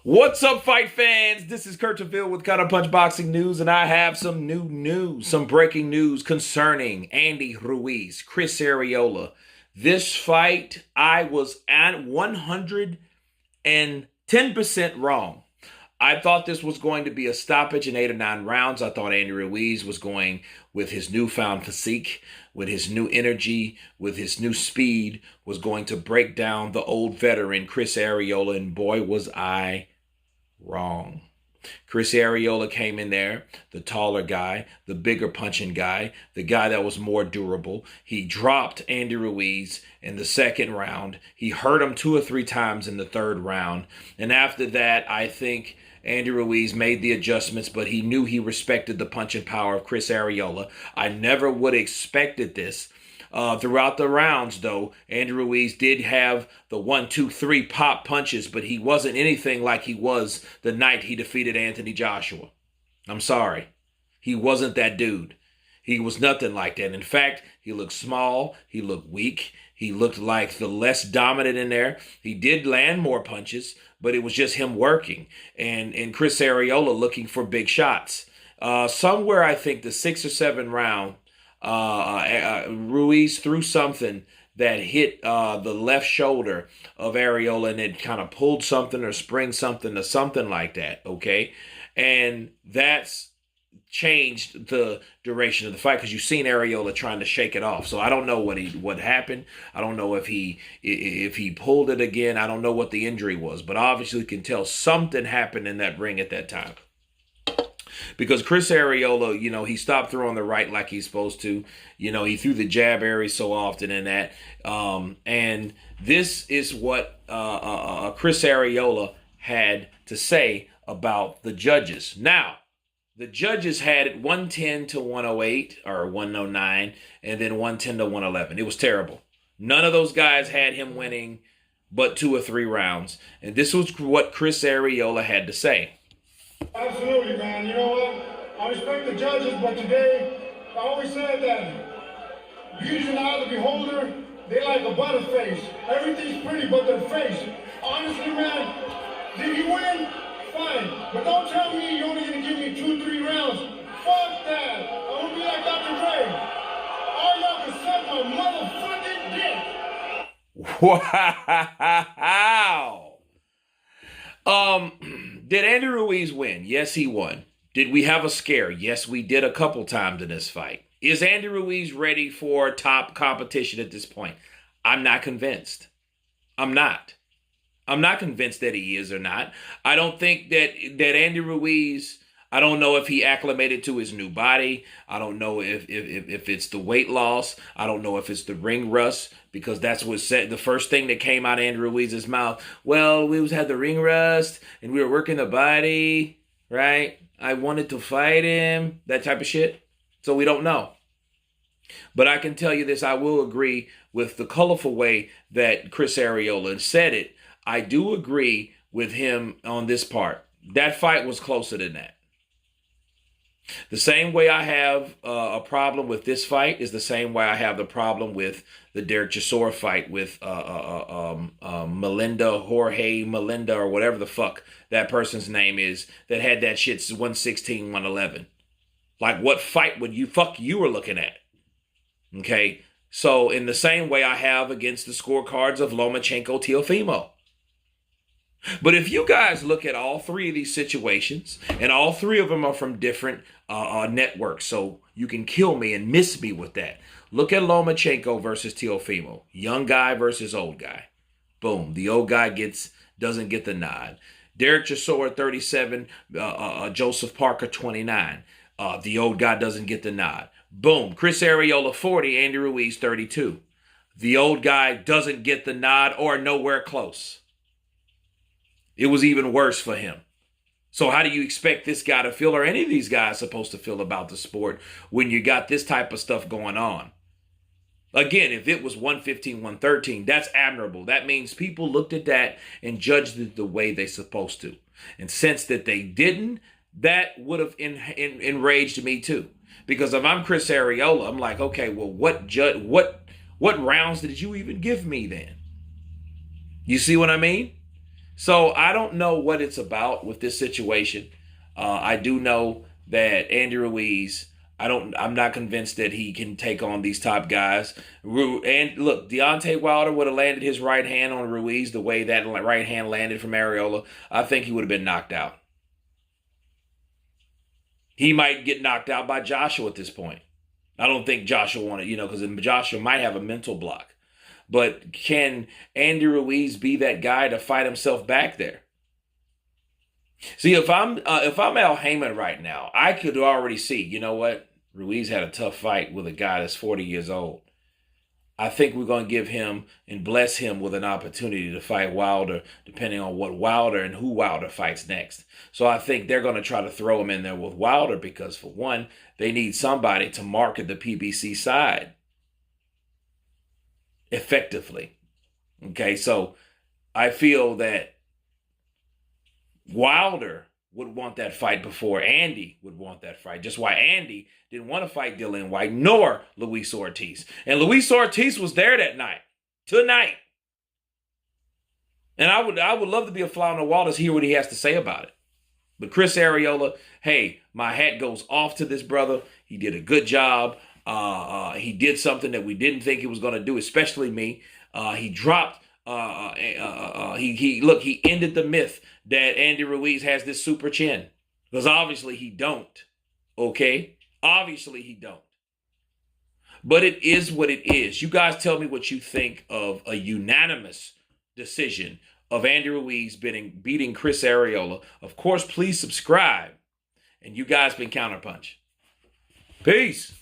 What's up, fight fans? This is Counterpunch with Counterpunch Boxing News, and I have some new news, some breaking news concerning Andy Ruiz, Chris Areola. This fight, I was at 110% wrong. I thought this was going to be a stoppage in 8 or 9 rounds. I thought Andy Ruiz was going, with his newfound physique, with his new energy, with his new speed, was going to break down the old veteran Chris Areola, and boy, was I wrong. Chris Areola came in there, the taller guy, the bigger punching guy, the guy that was more durable. He dropped Andy Ruiz in the second round. He hurt him 2 or 3 times in the third round. And after that, I think Andy Ruiz made the adjustments, but he knew he respected the punching power of Chris Areola. I never would have expected this. Throughout the rounds, though, Andy Ruiz did have the 1, 2, 3 pop punches, but he wasn't anything like he was the night he defeated Anthony Joshua. I'm sorry. He wasn't that dude. He was nothing like that. In fact, he looked small. He looked weak. He looked like the less dominant in there. He did land more punches, but it was just him working. And Chris Areola looking for big shots. Somewhere, I think, the 6th or 7th round, Ruiz threw something that hit the left shoulder of Areola, and it kind of pulled something or spring something or something like that, okay? And that's changed the duration of the fight, because you've seen Areola trying to shake it off. So I don't know what happened. I don't know if he pulled it again. I don't know what the injury was, but obviously you can tell something happened in that ring at that time. Because Chris Areola, he stopped throwing the right like he's supposed to. He threw the jab every so often in that. And this is what Chris Areola had to say about the judges. Now, the judges had it 110 to 108 or 109 and then 110 to 111. It was terrible. None of those guys had him winning but 2 or 3 rounds. And this was what Chris Areola had to say. Absolutely, man. You know what? I respect the judges, but today, I always said that beauty in the eye of the beholder, they like a butterface. Everything's pretty but their face. Honestly, man, did you win? Fine. But don't tell me you're only going to give me 2, 3 rounds. Fuck that. I won't be like Dr. Dre. All y'all can suck my motherfucking dick. Wow. Did Andy Ruiz win? Yes, he won. Did we have a scare? Yes, we did a couple times in this fight. Is Andy Ruiz ready for top competition at this point? I'm not convinced. I'm not convinced that he is or not. I don't think that Andy Ruiz, I don't know if he acclimated to his new body. I don't know if it's the weight loss. I don't know if it's the ring rust, because that's what said the first thing that came out of Andy Ruiz's mouth. Well, we had the ring rust and we were working the body, right? I wanted to fight him, that type of shit. So we don't know. But I can tell you this, I will agree with the colorful way that Chris Areola said it. I do agree with him on this part. That fight was closer than that. The same way I have a problem with this fight is the same way I have the problem with the Derek Chisora fight with Jorge Melinda, or whatever the fuck that person's name is, that had that shit 116, 111. Like, what fight would you were looking at? Okay, so in the same way I have against the scorecards of Lomachenko, Teofimo. But if you guys look at all 3 of these situations, and all 3 of them are from different networks, so you can kill me and miss me with that. Look at Lomachenko versus Teofimo. Young guy versus old guy. Boom. The old guy doesn't get the nod. Derek Chisora, 37. Joseph Parker, 29. The old guy doesn't get the nod. Boom. Chris Areola, 40. Andy Ruiz, 32. The old guy doesn't get the nod or nowhere close. It was even worse for him. So how do you expect this guy to feel, or any of these guys supposed to feel, about the sport when you got this type of stuff going on? Again, if it was 115, 113, that's admirable. That means people looked at that and judged it the way they're supposed to. And since that they didn't, that would have enraged me too. Because if I'm Chris Areola, I'm like, okay, well, what rounds did you even give me then? You see what I mean? So I don't know what it's about with this situation. I do know that Andy Ruiz. I'm not convinced that he can take on these top guys. And look, Deontay Wilder would have landed his right hand on Ruiz the way that right hand landed from Areola. I think he would have been knocked out. He might get knocked out by Joshua at this point. I don't think Joshua wanted, because Joshua might have a mental block. But can Andy Ruiz be that guy to fight himself back there? See, if I'm Al Heyman right now, I could already see, you know what? Ruiz had a tough fight with a guy that's 40 years old. I think we're going to give him and bless him with an opportunity to fight Wilder, depending on what Wilder and who Wilder fights next. So I think they're going to try to throw him in there with Wilder because, for one, they need somebody to market the PBC side effectively. Okay, so I feel that Wilder would want that fight before Andy would want that fight. Just why Andy didn't want to fight Dillian Whyte nor Luis Ortiz. And Luis Ortiz was there that night. Tonight. And I would love to be a fly on the wall to hear what he has to say about it. But Chris Areola, hey, my hat goes off to this brother. He did a good job. He did something that we didn't think he was going to do, especially me. He dropped. He ended the myth that Andy Ruiz has this super chin, because obviously he don't. Okay, obviously he don't. But it is what it is. You guys tell me what you think of a unanimous decision of Andy Ruiz beating Chris Areola. Of course, please subscribe. And you guys been Counterpunch. Peace.